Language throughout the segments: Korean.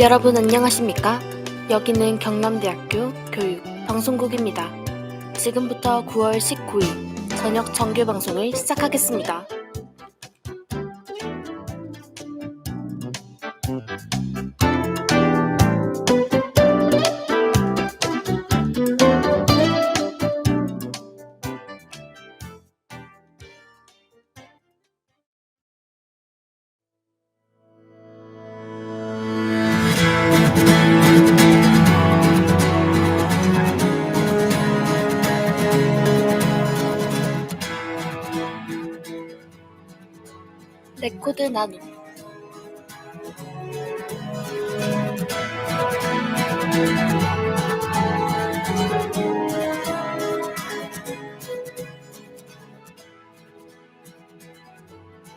여러분 안녕하십니까? 여기는 경남대학교 교육 방송국입니다. 지금부터 9월 19일 저녁 정규 방송을 시작하겠습니다. 레코드 나눔.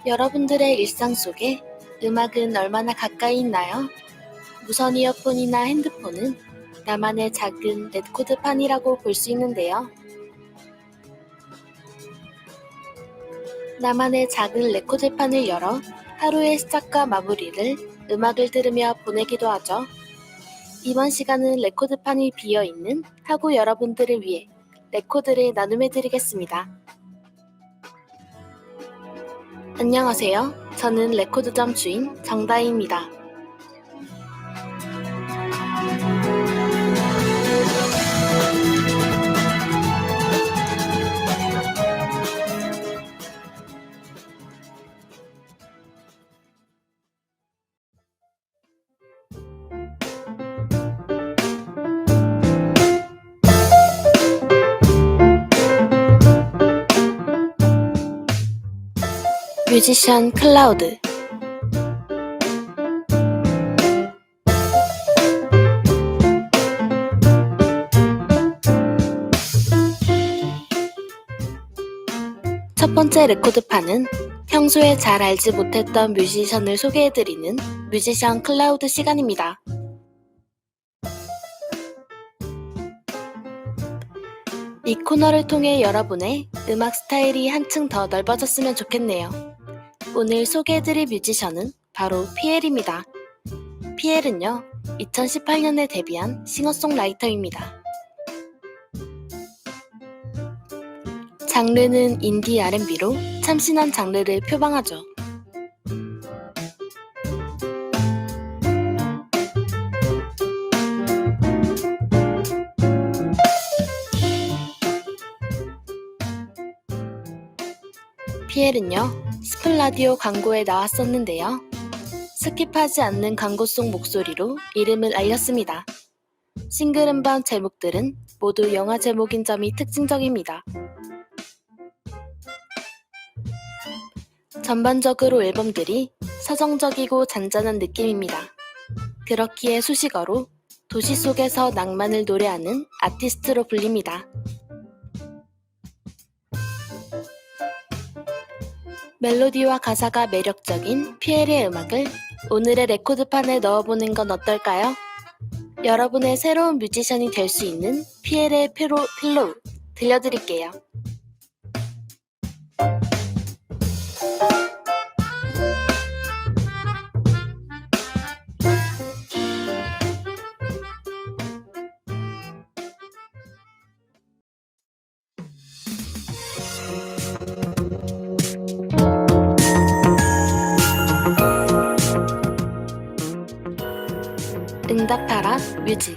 여러분들의 일상 속에 음악은 얼마나 가까이 있나요? 무선 이어폰이나 핸드폰은 나만의 작은 레코드판이라고 볼 수 있는데요. 나만의 작은 레코드판을 열어 하루의 시작과 마무리를 음악을 들으며 보내기도 하죠. 이번 시간은 레코드판이 비어있는 학우 여러분들을 위해 레코드를 나눔해드리겠습니다. 안녕하세요. 저는 레코드점 주인 정다희입니다. 뮤지션 클라우드. 첫 번째 레코드판은 평소에 잘 알지 못했던 뮤지션을 소개해드리는 뮤지션 클라우드 시간입니다. 이 코너를 통해 여러분의 음악 스타일이 한층 더 넓어졌으면 좋겠네요. 오늘 소개해드릴 뮤지션은 바로 피엘입니다. 피엘은요, 2018년에 데뷔한 싱어송라이터입니다. 장르는 인디 R&B로 참신한 장르를 표방하죠. 피엘은요, 스플라디오 광고에 나왔었는데요. 스킵하지 않는 광고송 목소리로 이름을 알렸습니다. 싱글 음반 제목들은 모두 영화 제목인 점이 특징적입니다. 전반적으로 앨범들이 서정적이고 잔잔한 느낌입니다. 그렇기에 수식어로 도시 속에서 낭만을 노래하는 아티스트로 불립니다. 멜로디와 가사가 매력적인 피엘의 음악을 오늘의 레코드판에 넣어보는 건 어떨까요? 여러분의 새로운 뮤지션이 될 수 있는 피엘의 필로우 들려드릴게요. 응답하라 뮤직.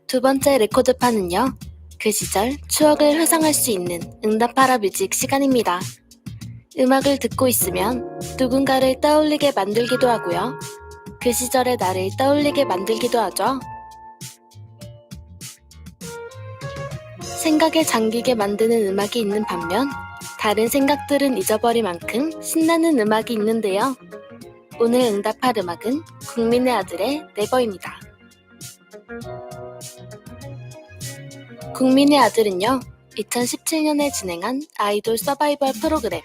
두 번째 레코드판은요, 그 시절 추억을 회상할 수 있는 응답하라 뮤직 시간입니다. 음악을 듣고 있으면 누군가를 떠올리게 만들기도 하고요. 그 시절의 나를 떠올리게 만들기도 하죠. 생각에 잠기게 만드는 음악이 있는 반면 다른 생각들은 잊어버릴 만큼 신나는 음악이 있는데요. 오늘 응답할 음악은 국민의 아들의 네버입니다. 국민의 아들은요, 2017년에 진행한 아이돌 서바이벌 프로그램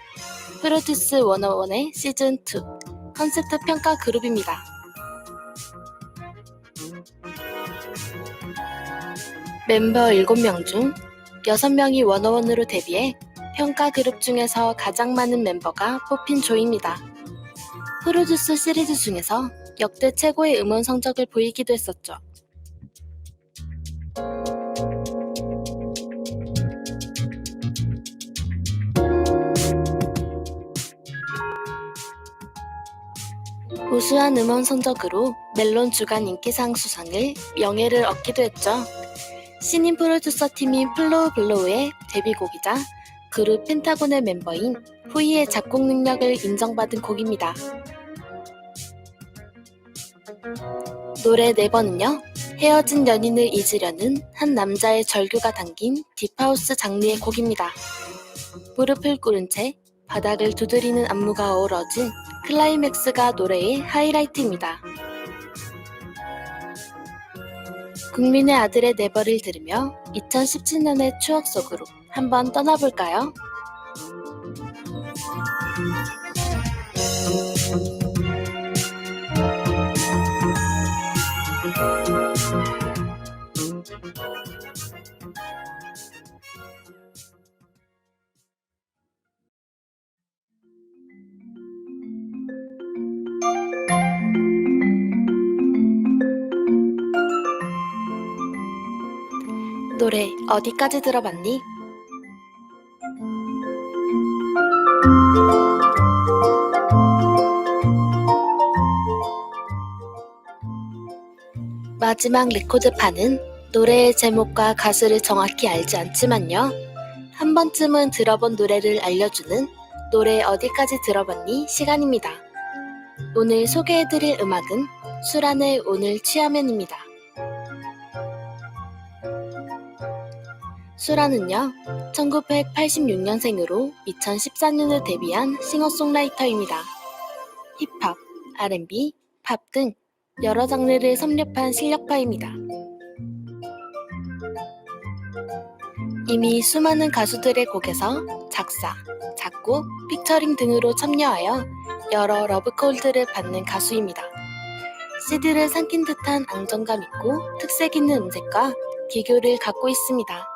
프로듀스 101의 시즌2 컨셉트 평가 그룹입니다. 멤버 7명 중 6명이 워너원으로 데뷔해 평가 그룹 중에서 가장 많은 멤버가 뽑힌 조입니다. 프로듀스 시리즈 중에서 역대 최고의 음원 성적을 보이기도 했었죠. 우수한 음원 성적으로 멜론 주간 인기상 수상을 명예를 얻기도 했죠. 신인 프로듀서 팀인 플로우블로우의 데뷔곡이자 그룹 펜타곤의 멤버인 후이의 작곡 능력을 인정받은 곡입니다. 노래 4번은요, 헤어진 연인을 잊으려는 한 남자의 절규가 담긴 딥하우스 장르의 곡입니다. 무릎을 꿇은 채 바닥을 두드리는 안무가 어우러진 클라이맥스가 노래의 하이라이트입니다. 국민의 아들의 네버를 들으며 2017년의 추억 속으로 한번 떠나볼까요? 노래 어디까지 들어봤니? 마지막 레코드판은 노래의 제목과 가수를 정확히 알지 않지만요, 한 번쯤은 들어본 노래를 알려주는 노래 어디까지 들어봤니 시간입니다. 오늘 소개해드릴 음악은 수란의 오늘 취하면입니다. 수란은요, 1986년생으로 2014년에 데뷔한 싱어송라이터입니다. 힙합, R&B, 팝 등 여러 장르를 섭렵한 실력파입니다. 이미 수많은 가수들의 곡에서 작사, 작곡, 피처링 등으로 참여하여 여러 러브콜드를 받는 가수입니다. CD를 삼킨 듯한 안정감 있고 특색 있는 음색과 기교를 갖고 있습니다.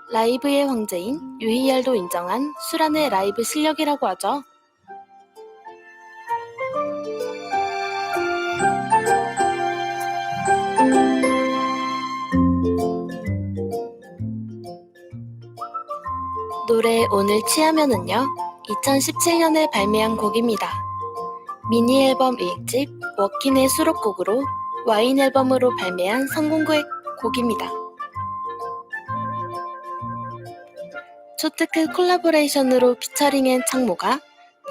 라이브의 황제인 유희열도 인정한 수란의 라이브 실력이라고 하죠. 노래 오늘 취하면은요, 2017년에 발매한 곡입니다. 미니 앨범 1집 워킨의 수록곡으로 와인 앨범으로 발매한 성공의 곡입니다. 초특급 콜라보레이션으로 피처링한 창모가,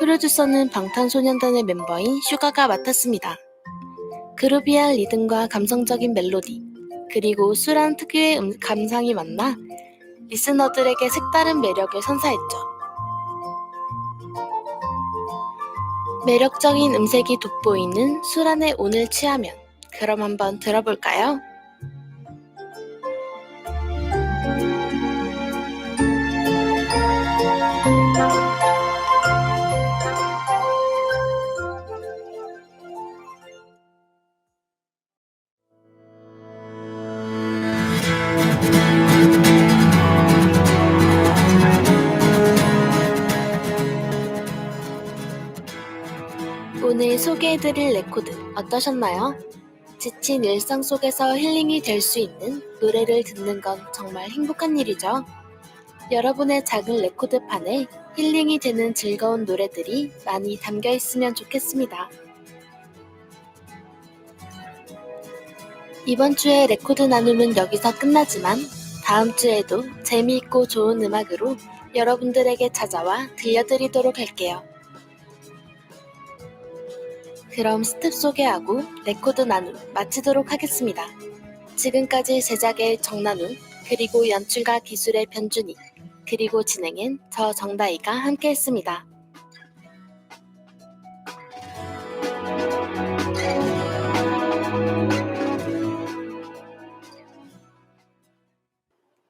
프로듀서는 방탄소년단의 멤버인 슈가가 맡았습니다. 그루비한 리듬과 감성적인 멜로디, 그리고 수란 특유의 감상이 만나 리스너들에게 색다른 매력을 선사했죠. 매력적인 음색이 돋보이는 수란의 오늘 취하면, 그럼 한번 들어볼까요? 오늘 소개해드릴 레코드 어떠셨나요? 지친 일상 속에서 힐링이 될 수 있는 노래를 듣는 건 정말 행복한 일이죠. 여러분의 작은 레코드판에 힐링이 되는 즐거운 노래들이 많이 담겨 있으면 좋겠습니다. 이번 주의 레코드 나눔은 여기서 끝나지만 다음 주에도 재미있고 좋은 음악으로 여러분들에게 찾아와 들려드리도록 할게요. 그럼 스텝 소개하고 레코드 나눔 마치도록 하겠습니다. 지금까지 제작의 정나누, 그리고 연출과 기술의 변준이, 그리고 진행은 저 정다희가 함께했습니다.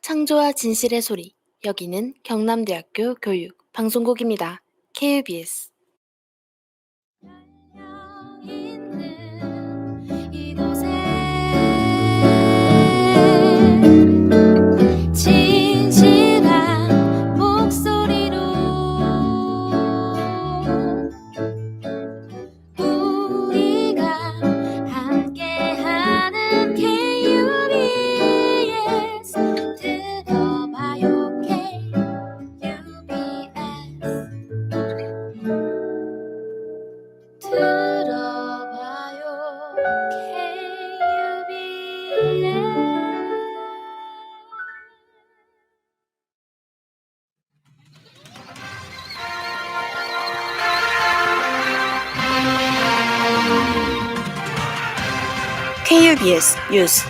창조와 진실의 소리, 여기는 경남대학교 교육 방송국입니다. KBS. 있는 이곳에 KUBS 뉴스.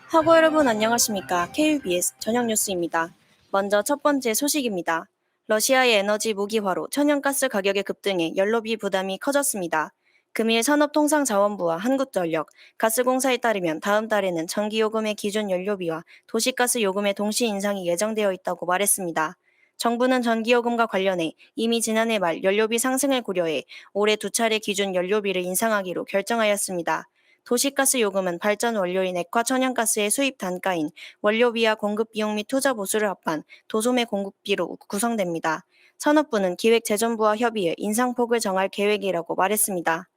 하고 여러분 안녕하십니까? KUBS 저녁 뉴스입니다. 먼저 첫 번째 소식입니다. 러시아의 에너지 무기화로 천연가스 가격의 급등에 연료비 부담이 커졌습니다. 금일 산업통상자원부와 한국전력, 가스공사에 따르면 다음 달에는 전기요금의 기준 연료비와 도시가스 요금의 동시 인상이 예정되어 있다고 말했습니다. 정부는 전기요금과 관련해 이미 지난해 말 연료비 상승을 고려해 올해 두 차례 기준 연료비를 인상하기로 결정하였습니다. 도시가스 요금은 발전 원료인 액화천연가스의 수입 단가인 원료비와 공급 비용 및 투자 보수를 합한 도소매 공급비로 구성됩니다. 산업부는 기획재정부와 협의해 인상폭을 정할 계획이라고 말했습니다.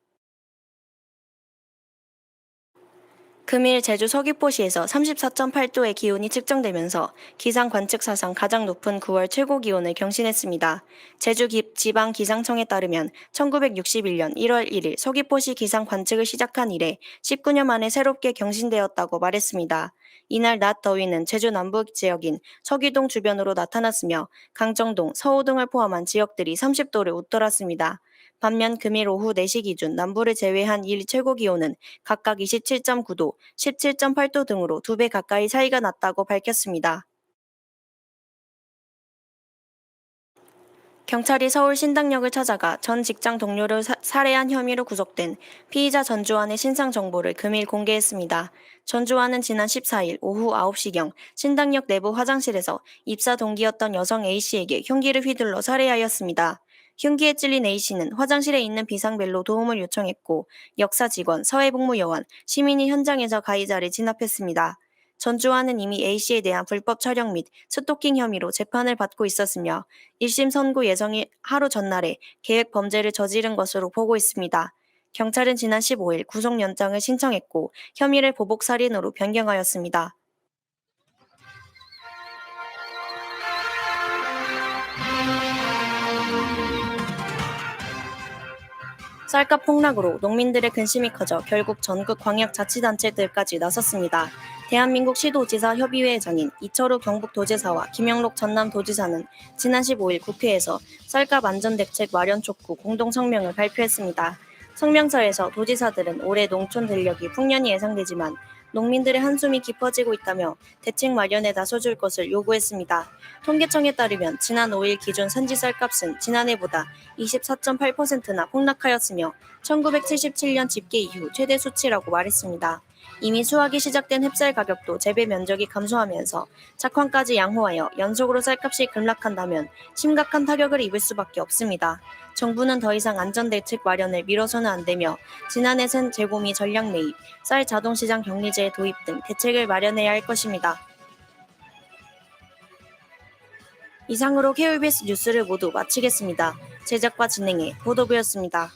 금일 제주 서귀포시에서 34.8도의 기온이 측정되면서 기상 관측 사상 가장 높은 9월 최고 기온을 경신했습니다. 제주 지방 기상청에 따르면 1961년 1월 1일 서귀포시 기상 관측을 시작한 이래 19년 만에 새롭게 경신되었다고 말했습니다. 이날 낮 더위는 제주 남부 지역인 서귀동 주변으로 나타났으며 강정동, 서호등을 포함한 지역들이 30도를 웃돌았습니다. 반면 금일 오후 4시 기준 남부를 제외한 일 최고 기온은 각각 27.9도, 17.8도 등으로 2배 가까이 차이가 났다고 밝혔습니다. 경찰이 서울 신당역을 찾아가 전 직장 동료를 살해한 혐의로 구속된 피의자 전주환의 신상 정보를 금일 공개했습니다. 전주환은 지난 14일 오후 9시경 신당역 내부 화장실에서 입사 동기였던 여성 A씨에게 흉기를 휘둘러 살해하였습니다. 흉기에 찔린 A씨는 화장실에 있는 비상벨로 도움을 요청했고 역사 직원, 사회복무요원, 시민이 현장에서 가해자를 진압했습니다. 전주환은 이미 A씨에 대한 불법 촬영 및 스토킹 혐의로 재판을 받고 있었으며 1심 선고 예정일 하루 전날에 계획 범죄를 저지른 것으로 보고 있습니다. 경찰은 지난 15일 구속영장을 신청했고 혐의를 보복살인으로 변경하였습니다. 쌀값 폭락으로 농민들의 근심이 커져 결국 전국 광역자치단체들까지 나섰습니다. 대한민국 시도지사 협의회장인 이철우 경북도지사와 김영록 전남도지사는 지난 15일 국회에서 쌀값 안전대책 마련 촉구 공동성명을 발표했습니다. 성명서에서 도지사들은 올해 농촌電力이 풍년이 예상되지만 농민들의 한숨이 깊어지고 있다며 대책 마련에 나서줄 것을 요구했습니다. 통계청에 따르면 지난 5일 기준 산지 쌀값은 지난해보다 24.8%나 폭락하였으며 1977년 집계 이후 최대 수치라고 말했습니다. 이미 수확이 시작된 햅쌀 가격도 재배 면적이 감소하면서 착황까지 양호하여 연속으로 쌀값이 급락한다면 심각한 타격을 입을 수밖에 없습니다. 정부는 더 이상 안전대책 마련을 미뤄서는 안 되며 지난해 산 재고 및 전략 매입, 쌀 자동시장 격리제 도입 등 대책을 마련해야 할 것입니다. 이상으로 KBS 뉴스를 모두 마치겠습니다. 제작과 진행의 보도부였습니다.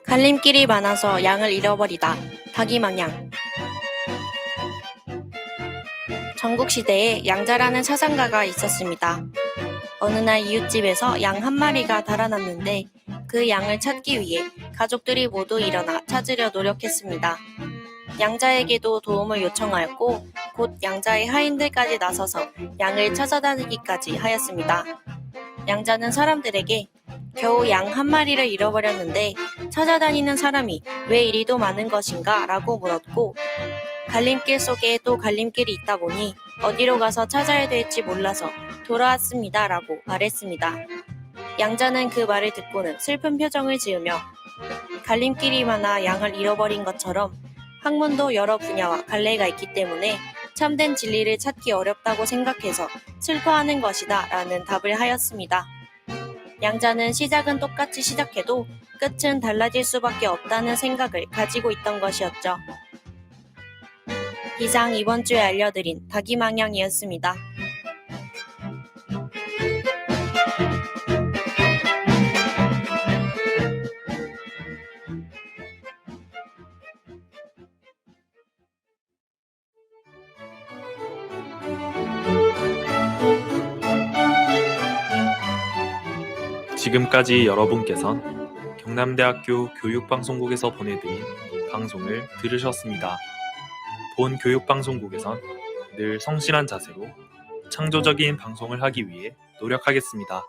갈림길이 많아서 양을 잃어버리다. 닭이마냥. 전국시대에 양자라는 사상가가 있었습니다. 어느 날 이웃집에서 양 한 마리가 달아났는데 그 양을 찾기 위해 가족들이 모두 일어나 찾으려 노력했습니다. 양자에게도 도움을 요청하였고 곧 양자의 하인들까지 나서서 양을 찾아다니기까지 하였습니다. 양자는 사람들에게 겨우 양 한 마리를 잃어버렸는데 찾아다니는 사람이 왜 이리도 많은 것인가? 라고 물었고 갈림길 속에 또 갈림길이 있다 보니 어디로 가서 찾아야 될지 몰라서 돌아왔습니다. 라고 말했습니다. 양자는 그 말을 듣고는 슬픈 표정을 지으며 갈림길이 많아 양을 잃어버린 것처럼 학문도 여러 분야와 갈래가 있기 때문에 참된 진리를 찾기 어렵다고 생각해서 슬퍼하는 것이다 라는 답을 하였습니다. 양자는 시작은 똑같이 시작해도 끝은 달라질 수밖에 없다는 생각을 가지고 있던 것이었죠. 이상 이번 주에 알려드린 닭이망향이었습니다. 지금까지 여러분께선 경남대학교 교육방송국에서 보내드린 방송을 들으셨습니다. 본 교육방송국에선 늘 성실한 자세로 창조적인 방송을 하기 위해 노력하겠습니다.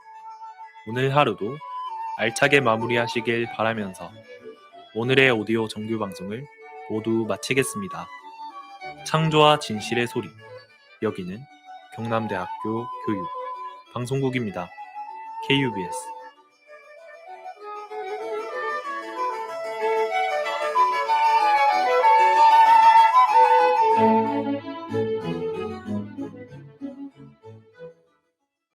오늘 하루도 알차게 마무리하시길 바라면서 오늘의 오디오 정규 방송을 모두 마치겠습니다. 창조와 진실의 소리, 여기는 경남대학교 교육 방송국입니다. KUBS